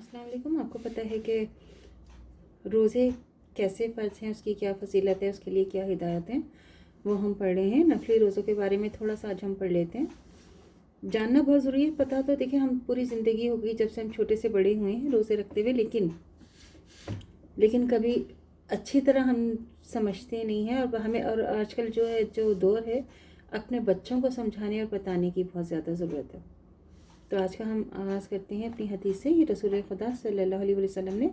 अस्सलाम वालेकुम। आपको पता है कि रोज़े कैसे फ़र्ज़ हैं, उसकी क्या फ़जीलत है, उसके लिए क्या हिदायत हैं, वो हम पढ़ रहे हैं। नफली रोज़ों के बारे में थोड़ा सा आज हम पढ़ लेते हैं। जानना बहुत ज़रूरी है। पता तो देखिए हम पूरी ज़िंदगी हो गई जब से हम छोटे से बड़े हुए हैं रोज़े रखते हुए, लेकिन कभी अच्छी तरह हम समझते नहीं हैं। और हमें और आजकल जो दौर है, अपने बच्चों को समझाने और बताने की बहुत ज़्यादा ज़रूरत है। तो आज का हम आगाज़ करते हैं अपनी हदीस से। ये रसूल खुदा सल्लल्लाहु अलैहि वसल्लम ने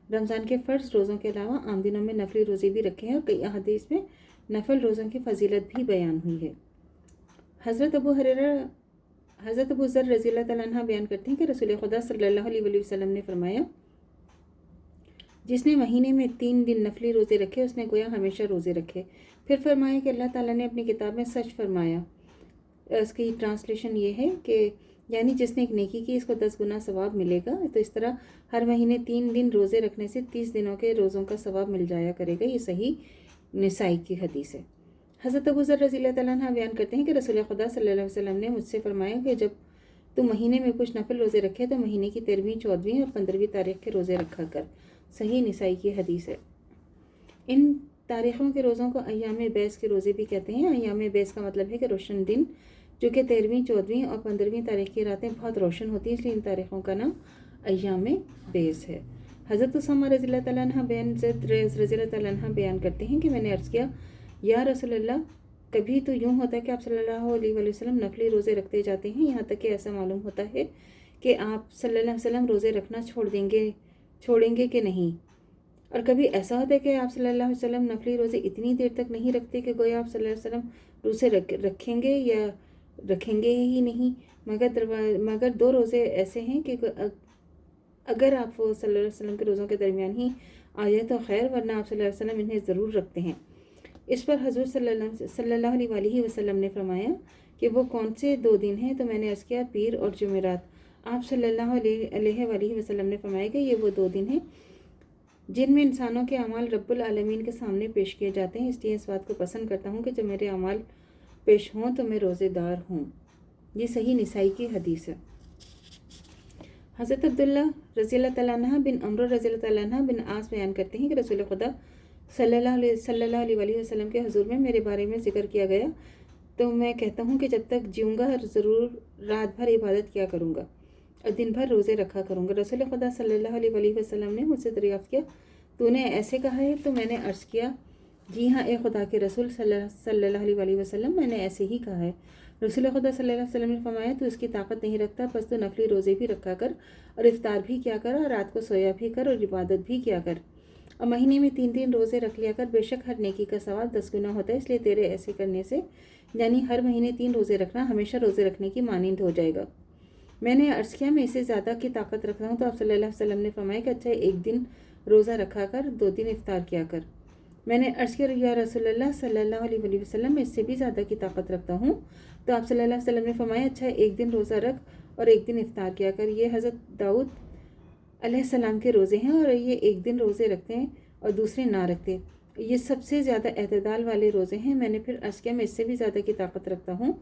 रमज़ान के फ़र्ज़ रोज़ों के अलावा आम दिनों में नफली रोज़े भी रखे हैं और कई हदीस में नफल रोज़ों की फ़जीलत भी बयान हुई है। हज़रत अबू ज़र रज़ी अल्लाह तआला अन्हा बयान करते हैं कि रसूल खुदा सल्लल्लाहु अलैहि वसल्लम ने फरमाया, जिसने महीने में 3 दिन नफली रोज़े रखे उसने गोया हमेशा रोज़े रखे। फिर फरमाया कि अल्लाह ताला ने अपनी किताब में सच फरमाया। इसकी ट्रांसलेशन ये है कि यानी जिसने एक नेकी की इसको 10 गुना सवाब मिलेगा। तो इस तरह हर महीने 3 दिन रोज़े रखने से 30 दिनों के रोज़ों का सवाब मिल जाया करेगा। ये सही निसाई की हदीस है। हज़रत अबू ज़र रज़ी अल्लाह तआला अन्हु बयान करते हैं कि रसूल खुदा सल्लल्लाहु अलैहि वसल्लम ने मुझसे फरमाया कि जब तू महीने में कुछ नफल रोज़े रखे तो महीने की 13वीं, 14वीं और 15वीं तारीख के रोज़े रखा कर। सही निसाई की हदीस है। इन तारीख़ों के रोज़ों को अय्याम बैस के रोज़े भी कहते हैं। अय्याम बैस का मतलब है कि रोशन दिन, जो कि 13वीं, 14वीं और 15वीं तारीख की रातें बहुत रोशन होती हैं, इसलिए इन तारीख़ों का नाम अय्याम बैस है। हज़रत उसामा रज़ी अल्लाह तआला अन्हु बयान करते हैं कि मैंने अर्ज़ किया, या रसूलल्लाह, कभी तो यूँ होता है कि आप सल्लल्लाहु अलैहि वसल्लम नफली रोज़े रखते जाते हैं, यहाँ तक कि ऐसा मालूम होता है कि आप सल्लल्लाहु अलैहि वसल्लम रोज़े रखना छोड़ेंगे कि नहीं। और कभी ऐसा होता है कि आप सल्लल्लाहु अलैहि वसल्लम नफली रोज़े इतनी देर तक नहीं रखते कि गोया आप सल्लल्लाहु अलैहि वसल्लम रोज़े रखेंगे या रखेंगे ही नहीं। मगर 2 रोज़े ऐसे हैं कि अगर आप वो सल्लल्लाहु अलैहि वसल्लम के रोज़ों के दरमियान ही आ जाए तो खैर, वरना आप सल्लल्लाहु अलैहि वसल्लम इन्हें ज़रूर रखते हैं। इस पर हज़ूर सल्लल्लाहु अलैहि वसल्लम ने फरमाया कि वो कौन से 2 दिन हैं। तो मैंने अर्ज़ किया, पीर और जुमेरात। आप सल्लल्लाहु अलैहि वसल्लम ने फरमाया कि ये वो 2 दिन हैं जिनमें इंसानों के अमाल रब्बुल आलमीन के सामने पेश किए जाते हैं। इसलिए इस बात को पसंद करता हूँ कि जब मेरे अमाल पेश हों तो मैं रोज़ेदार हूँ। ये सही निसाई की हदीस है। हज़रत अब्दुल्ला रज़ी अल्लाह तआला अन्हु बिन अम्र रज़ी अल्लाह तआला अन्हु बिन आस बयान करते हैं कि रसूल खुदा सल्लल्लाहु अलैहि वसल्लम के हुजूर में मेरे बारे में ज़िक्र किया गया तो मैं कहता हूँ कि जब तक जीऊँगा ज़रूर रात भर इबादत किया करूँगा और दिन भर रोज़े रखा करूँगा। रसूल खुदा सल्लल्लाहु अलैहि वसल्लम ने मुझसे दरियाफ़्त किया, तूने ऐसे कहा है? तो मैंने अर्ज़ किया, जी हाँ ए खुदा के रसूल सल्लल्लाहु अलैहि वसल्लम, मैंने ऐसे ही कहा है। रसूल खुदा सल्लल्लाहु अलैहि वसल्लम ने फरमाया, तू इसकी ताकत नहीं रखता, बस तो नफली रोज़े भी रखा कर और इफ्तार भी किया कर और रात को सोया भी कर और इबादत भी किया कर और महीने में 3 दिन रोज़े रख लिया कर। बेशक हर नेकी का सवाब 10 गुना होता है। इसलिए तेरे ऐसे करने से यानी हर महीने 3 रोज़े रखना हमेशा रोज़े रखने की मानिंद हो जाएगा। मैंने अर्ज़ किया, मैं इससे ज़्यादा की ताकत रखता हूँ। तो आप सल्लल्लाहु अलैहि वसल्लम ने फरमाया कि अच्छा, 1 दिन रोज़ा रखा कर, 2 दिन इफ्तार किया कर। मैंने अर्ज़ किया, या रसूलल्लाह सल्लल्लाहु अलैहि वसल्लम, मैं इससे भी ज़्यादा की ताकत रखता हूँ। तो आप सल्लल्लाहु अलैहि वसल्लम ने फरमाया, अच्छा, 1 दिन रोज़ा रख और 1 दिन इफ्तार किया कर। ये हज़रत दाऊद अलैहिस्सलाम के रोज़े हैं और ये 1 दिन रोज़े रखते हैं और दूसरे ना रखते। ये सबसे ज़्यादा एतदाल वाले रोज़े हैं। मैंने फिर अर्ज़ किया, मैं इससे भी ज़्यादा की ताकत रखता हूँ।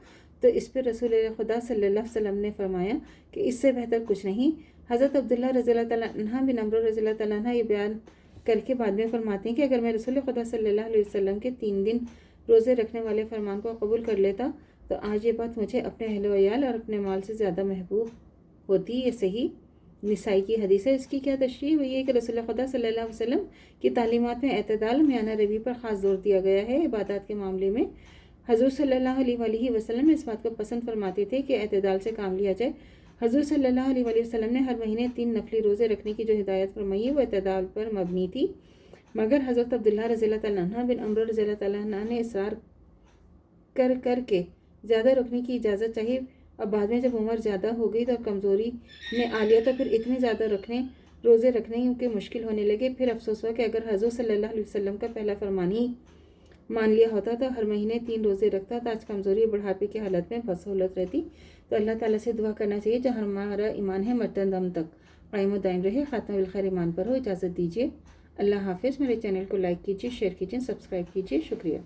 तो इस पर रसूल खुदा सल्लल्लाहु अलैहि वसल्लम ने फरमाया कि इससे बेहतर कुछ नहीं। हज़रत अब्दुल्ला रज़ी अल्लाह तआला अन्हु बिन अम्र रज़ी अल्लाह तआला अन्हु ये बयान करके बाद में फरमाते हैं कि अगर मैं रसूल खुदा सल्लल्लाहु अलैहि वसल्लम के 3 दिन रोज़े रखने वाले फरमान को कबूल कर लेता तो आज ये बात मुझे अपने अहल व अयाल और अपने माल से ज़्यादा महबूब होती। ये सही निसाई की हदीस है। इसकी क्या तशरीह हुई है कि रसूल खुदा सल्लल्लाहु अलैहि वसल्लम की तालीमात में एतदाल, मियाना रवी पर ख़ास जोर दिया गया है। इबादत के मामले में हज़ूर सल्लल्लाहु अलैहि वसल्लम इस बात को पसंद फरमाते थे कि एतदाल से काम लिया जाए। हज़ूर सल्लल्लाहु अलैहि वसल्लम ने हर महीने 3 नफली रोज़े रखने की जो हिदायत फरमाई है वो एतदाल पर मबनी थी। मगर हज़रत अब्दुल्ला रज़ी अल्लाह तआला अन्हु बिन अम्र रज़ी अल्लाह तआला अन्हु ने इसरार कर के ज़्यादा रखने की इजाज़त चाहिए। अब बाद में जब उम्र ज़्यादा हो गई तो कमज़ोरी ने आ लिया तो फिर इतने ज़्यादा रोज़े रखने के मुश्किल होने लगे। फिर अफसोस हुआ कि अगर हज़ूर सल्लल्लाहु अलैहि वसल्लम का पहला फरमान ही मान लिया होता तो हर महीने 3 रोज़े रखता तो आज कमज़ोरी और बुढ़ापे की हालत में बसहूलत रहती। तो अल्लाह ताला से दुआ करना चाहिए जहाँ हमारा ईमान है मरते दम तक कायम व दायम रहे, ख़ात्मा बिल खैर ईमान पर हो। इजाज़त दीजिए। अल्लाह हाफ़िज़। मेरे चैनल को लाइक कीजिए, शेयर कीजिए, सब्सक्राइब कीजिए। शुक्रिया।